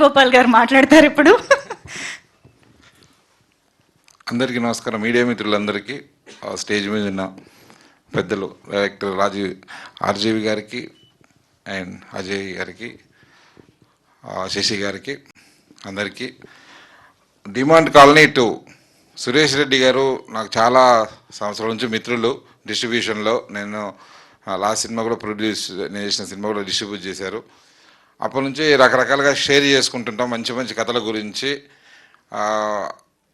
గోపాల్ గారు మాట్లాడతారు ఇప్పుడు. అందరికీ నమస్కారం. మీడియా మిత్రులందరికీ, స్టేజ్ మీద ఉన్న పెద్దలు, డైరెక్టర్ ఆర్జీవి గారికి అండ్ అజయ్ గారికి, శశి గారికి, అందరికీ. Demand colony to Suresh Reddy గారు నాకు చాలా సంవత్సరాల నుంచి మిత్రులు. డిస్ట్రిబ్యూషన్లో నేను లాస్ట్ సినిమా కూడా నేను చేసిన సినిమా కూడా డిస్ట్రిబ్యూట్ చేశారు. అప్పటి నుంచి రకరకాలుగా షేర్ చేసుకుంటుంటాం మంచి మంచి కథల గురించి.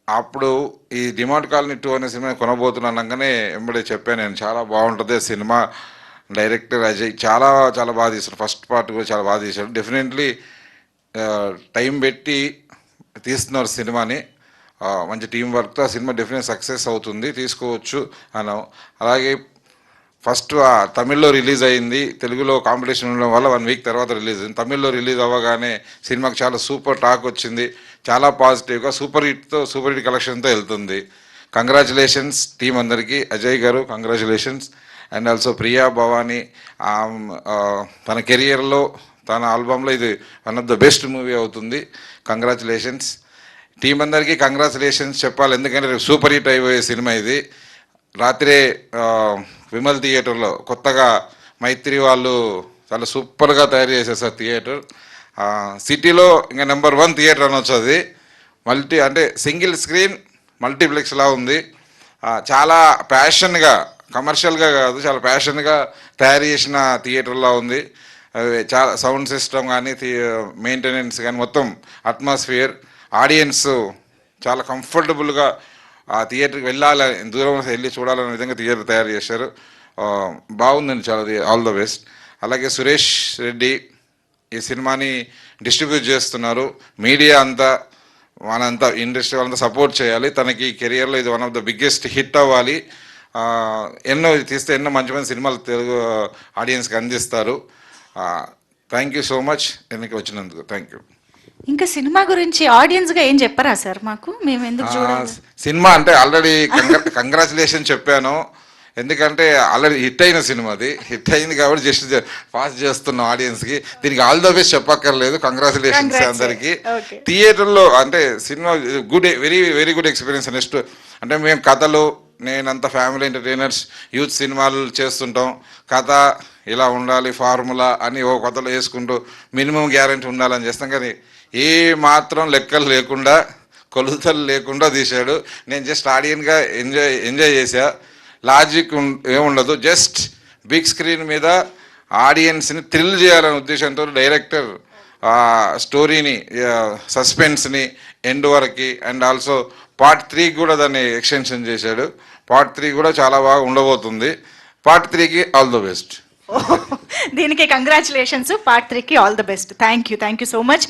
అప్పుడు ఈ డిమాండ్ కాలనీ 2 అనే సినిమా కొనబోతున్నానగానే వెంబడే చెప్పాను నేను, చాలా బాగుంటుంది సినిమా. డైరెక్టర్ అజయ్ చాలా చాలా బాగా తీశాడు. ఫస్ట్ పార్ట్ కూడా చాలా బాగా తీశాడు. డెఫినెట్లీ టైం పెట్టి తీస్తున్నారు సినిమాని. మంచి టీం వర్క్తో ఆ సినిమా డెఫినెట్ సక్సెస్ అవుతుంది, తీసుకోవచ్చు అన్నాం. అలాగే ఫస్ట్ తమిళ్లో రిలీజ్ అయింది, తెలుగులో కాంపిటీషన్ ఉండడం వల్ల 1 వీక్ తర్వాత రిలీజ్ అయింది. తమిళ్లో రిలీజ్ అవ్వగానే సినిమాకి చాలా సూపర్ టాక్ వచ్చింది, చాలా పాజిటివ్గా సూపర్ హిట్ కలెక్షన్తో వెళ్తుంది. కంగ్రాచులేషన్స్ టీం అందరికీ. అజయ్ గారు congratulations. And also Priya Bhavani, తన కెరియర్లో తన ఆల్బంలో ఇది one of the best movie అవుతుంది. కంగ్రాచులేషన్స్ టీం అందరికీ. కంగ్రాచులేషన్స్ చెప్పాలి, ఎందుకంటే రేపు సూపర్ హిట్ అయిపోయే సినిమా ఇది. రాత్రే విమల్ థియేటర్లో కొత్తగా మైత్రి వాళ్ళు చాలా సూపర్గా తయారు చేసేసారు థియేటర్. సిటీలో ఇంకా నెంబర్ 1 థియేటర్ అనొచ్చు అది. అంటే సింగిల్ స్క్రీన్ మల్టీప్లెక్స్లా ఉంది. చాలా ప్యాషన్గా, కమర్షియల్గా కాదు, చాలా ప్యాషన్గా తయారు చేసిన థియేటర్లా ఉంది. చాలా సౌండ్ సిస్టమ్ కానీ, మెయింటెనెన్స్ కానీ, మొత్తం అట్మాస్ఫియర్, ఆడియన్స్ చాలా కంఫర్టబుల్గా ఆ థియేటర్కి వెళ్ళాలని, దూరం వెళ్ళి చూడాలనే విధంగా థియేటర్ తయారు చేశారు. బాగుందండి, చాలా. All the best. అలాగే సురేష్ రెడ్డి ఈ సినిమాని డిస్ట్రిబ్యూట్ చేస్తున్నారు. మీడియా అంతా, మనంతా ఇండస్ట్రీ వాళ్ళంతా సపోర్ట్ చేయాలి. తనకి కెరియర్లో ఇది one of the biggest hit అవ్వాలి. ఎన్నో తీస్తే ఎన్నో మంచి మంచి సినిమాలు తెలుగు ఆడియన్స్కి అందిస్తారు. థ్యాంక్ యూ సో మచ్ ఎన్నిక వచ్చినందుకు. Thank you. ఇంకా సినిమా గురించి ఆడియన్స్గా ఏం చెప్పరా సార్ మాకు? మేము ఎందుకు చూడాలి సినిమా అంటే? ఆల్రెడీ కంగ్రాచులేషన్ చెప్పాను, ఎందుకంటే ఆల్రెడీ హిట్ అయిన సినిమా. అది హిట్ అయింది కాబట్టి జస్ట్ పాస్ చేస్తున్నాం ఆడియన్స్కి. దీనికి ఆల్ ద బెస్ట్ చెప్పక్కర్లేదు. కంగ్రాచులేషన్స్ అందరికీ. థియేటర్లో అంటే cinema good, very very good experience. Next అంటే మేము కథలు, నేనంతా ఫ్యామిలీ ఎంటర్టైనర్స్, యూత్ సినిమాలు చేస్తుంటాం. కథ ఇలా ఉండాలి, ఫార్ములా అని ఓ కథలు వేసుకుంటూ మినిమం గ్యారెంటీ ఉండాలని చేస్తాం. కానీ ఏ మాత్రం లెక్కలు లేకుండా, కొలుతలు లేకుండా తీశాడు. నేను జస్ట్ ఆడియన్గా ఎంజాయ్ చేశా. లాజిక్ ఏముండదు, జస్ట్ బిగ్ స్క్రీన్ మీద ఆడియన్స్ని థ్రిల్ చేయాలనే ఉద్దేశంతో డైరెక్టర్ స్టోరీని, సస్పెన్స్ని ఎండ్ వరకు, అండ్ ఆల్సో పార్ట్ 3 కూడా దాన్ని ఎక్స్టెన్షన్ చేశాడు. పార్ట్ 3 కూడా చాలా బాగా ఉండబోతుంది. పార్ట్ 3కి ఆల్ ద బెస్ట్. దీనికి కంగ్రాచులేషన్స్. పార్ట్ 3కి all the best. Thank you so much.